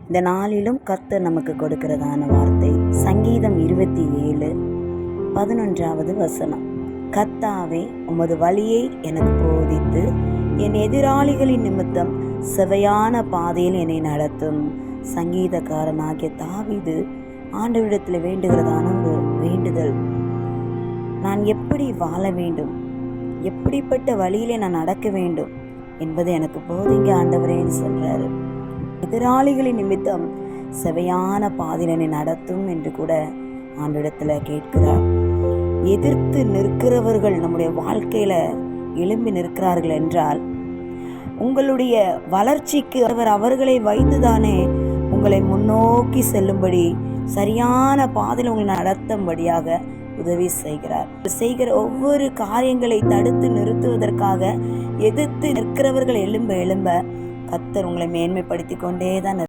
இந்த நாளிலும் கர்த்தர் நமக்கு கொடுக்கிறதான வார்த்தை சங்கீதம் 27:11. கர்த்தாவே, உமது வழியை எனக்கு போதித்து என் எதிராளிகளின் நிமித்தம் செவையான பாதையில் என்னை நடத்தும். சங்கீதக்காரனாகிய தாவீது ஆண்டவரிடத்தில் வேண்டுகிறதான ஒரு வேண்டுதல், நான் எப்படி வாழ வேண்டும், எப்படிப்பட்ட வழியிலே நான் நடக்க வேண்டும் என்பதை எனக்கு போதிங்க ஆண்டவரேன்னு சொல்றாரு. எதிராளிகளின் நிமித்தம் செவையான பாதையினை நடத்தும் என்று கூட ஆண்டவரிடத்துல கேட்கிறார். எதிர்த்து நிற்கிறவர்கள் நம்முடைய வாழ்க்கையில எழும்பி நிற்கிறார்கள் என்றால், உங்களுடைய வளர்ச்சிக்கு அவர்களை வைத்துதானே உங்களை முன்னோக்கி செல்லும்படி சரியான பாதையில் உங்களை நடத்தும்படியாக உதவி செய்கிறார். செய்கிற ஒவ்வொரு காரியங்களை தடுத்து நிறுத்துவதற்காக எதிர்த்து நிற்கிறவர்கள் எழும்ப கர்த்தர் உங்களை மேன்மைப்படுத்தி கொண்டே தான்